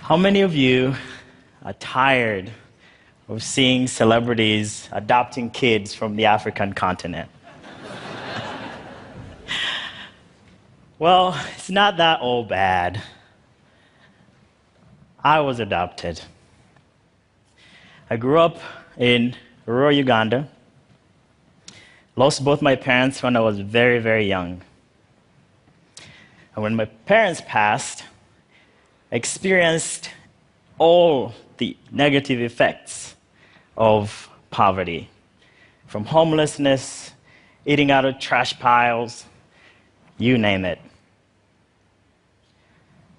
How many of you are tired of seeing celebrities adopting kids from the African continent? Well, it's not that all bad. I was adopted. I grew up in rural Uganda. Lost both my parents when I was very, very young. And when my parents passed, I experienced all the negative effects of poverty, from homelessness, eating out of trash piles, you name it.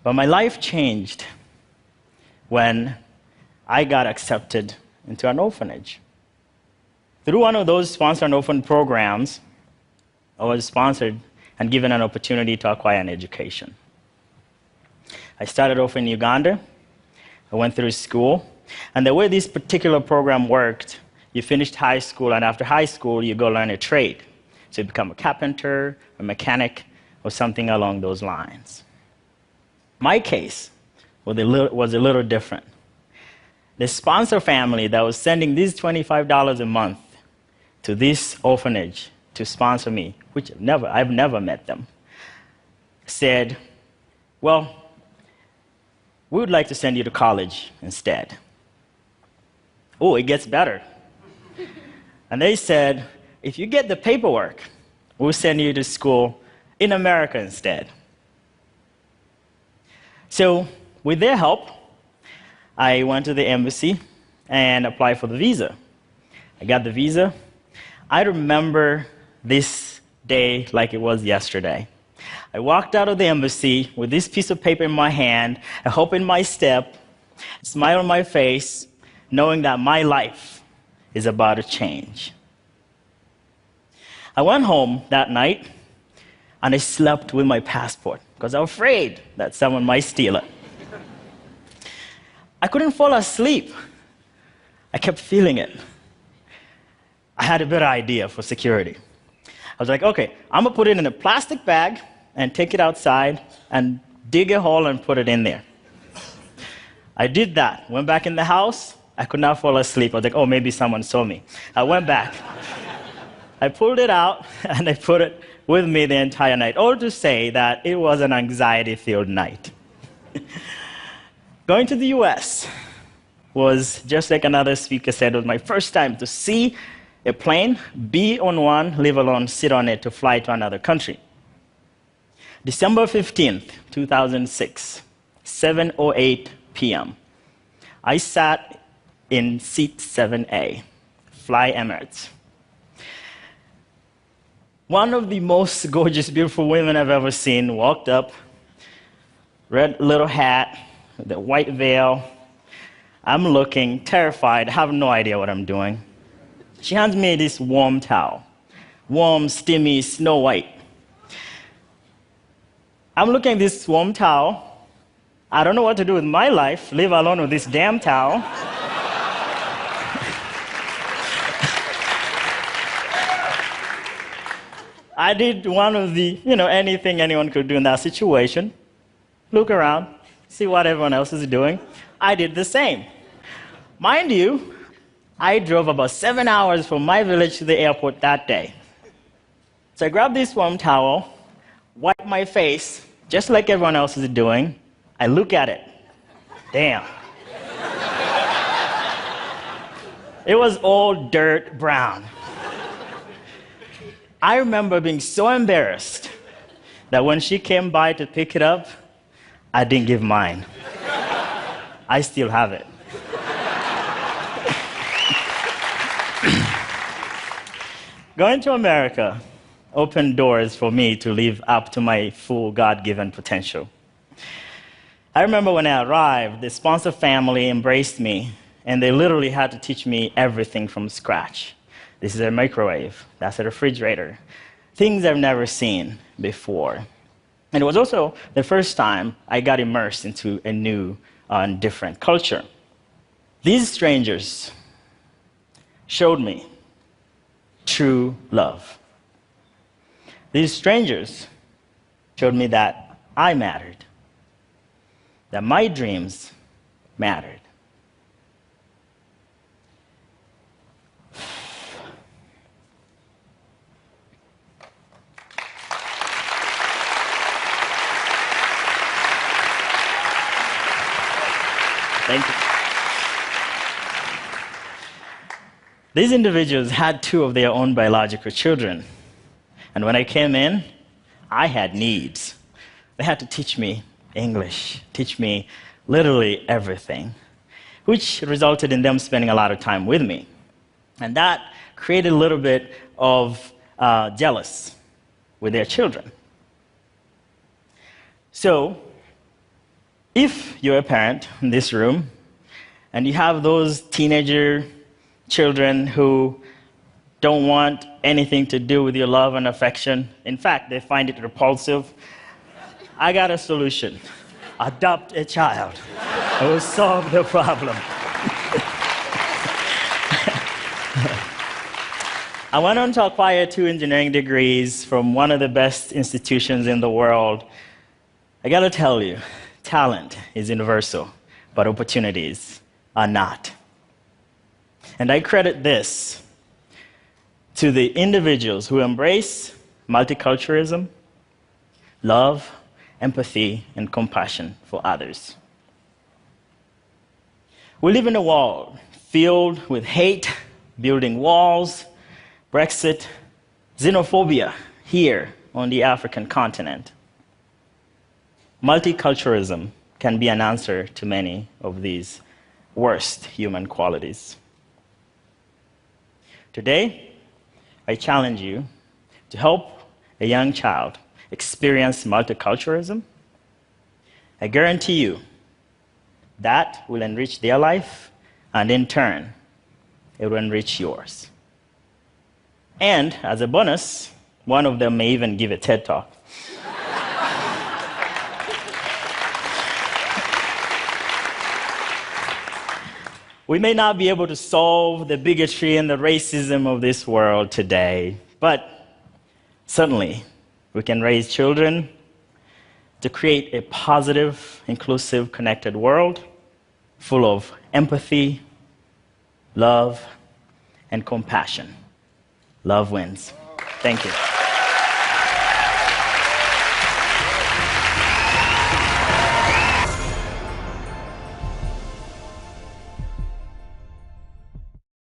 But my life changed when I got accepted into an orphanage. Through one of those sponsored orphan programs, I was sponsored and given an opportunity to acquire an education. I started off in Uganda. I went through school. And the way this particular program worked, you finished high school, and after high school, you go learn a trade. So you become a carpenter, a mechanic, or something along those lines. My case was a little different. The sponsor family that was sending these $25 a month to this orphanage to sponsor me, which I've never met them, said, well, we would like to send you to college instead. Oh, it gets better. And they said, if you get the paperwork, we'll send you to school in America instead. So with their help, I went to the embassy and applied for the visa. I got the visa. I remember this day like it was yesterday. I walked out of the embassy with this piece of paper in my hand, a hope in my step, a smile on my face, knowing that my life is about to change. I went home that night, and I slept with my passport because I was afraid that someone might steal it. I couldn't fall asleep. I kept feeling it. I had a better idea for security. I was like, okay, I'm going to put it in a plastic bag and take it outside and dig a hole and put it in there. I did that. Went back in the house. I could not fall asleep. I was like, oh, maybe someone saw me. I went back. I pulled it out, and I put it with me the entire night, all to say that it was an anxiety-filled night. Going to the US was, just like another speaker said, it was my first time to see a plane, be on one, leave alone sit on it to fly to another country. December 15th, 2006, 7:08 p.m. I sat in seat 7A, Fly Emirates. One of the most gorgeous, beautiful women I've ever seen walked up, red little hat, the white veil. I'm looking terrified, have no idea what I'm doing. She hands me this warm towel, warm, steamy, snow white. I'm looking at this warm towel. I don't know what to do with my life, leave alone with this damn towel. I did one of the, anything anyone could do in that situation. Look around, see what everyone else is doing. I did the same. Mind you, I drove about 7 hours from my village to the airport that day. So I grabbed this warm towel, wiped my face, just like everyone else is doing. I look at it. Damn. It was all dirt brown. I remember being so embarrassed that when she came by to pick it up, I didn't give mine. I still have it. Going to America opened doors for me to live up to my full God-given potential. I remember when I arrived, the sponsor family embraced me, and they literally had to teach me everything from scratch. This is a microwave, that's a refrigerator, things I've never seen before. And it was also the first time I got immersed into a new and different culture. These strangers showed me true love. These strangers showed me that I mattered, that my dreams mattered. Thank you. These individuals had two of their own biological children. And when I came in, I had needs. They had to teach me English, teach me literally everything, which resulted in them spending a lot of time with me. And that created a little bit of jealous with their children. So, if you're a parent in this room and you have those teenager children who don't want anything to do with your love and affection, in fact, they find it repulsive, I got a solution. Adopt a child. It will solve the problem. I went on to acquire 2 engineering degrees from one of the best institutions in the world. I gotta tell you, talent is universal, but opportunities are not. And I credit this to the individuals who embrace multiculturalism, love, empathy, and compassion for others. We live in a world filled with hate, building walls, Brexit, xenophobia here on the African continent. Multiculturalism can be an answer to many of these worst human qualities. Today, I challenge you to help a young child experience multiculturalism. I guarantee you that will enrich their life, and in turn, it will enrich yours. And as a bonus, one of them may even give a TED Talk. We may not be able to solve the bigotry and the racism of this world today, but certainly we can raise children to create a positive, inclusive, connected world full of empathy, love, and compassion. Love wins. Thank you.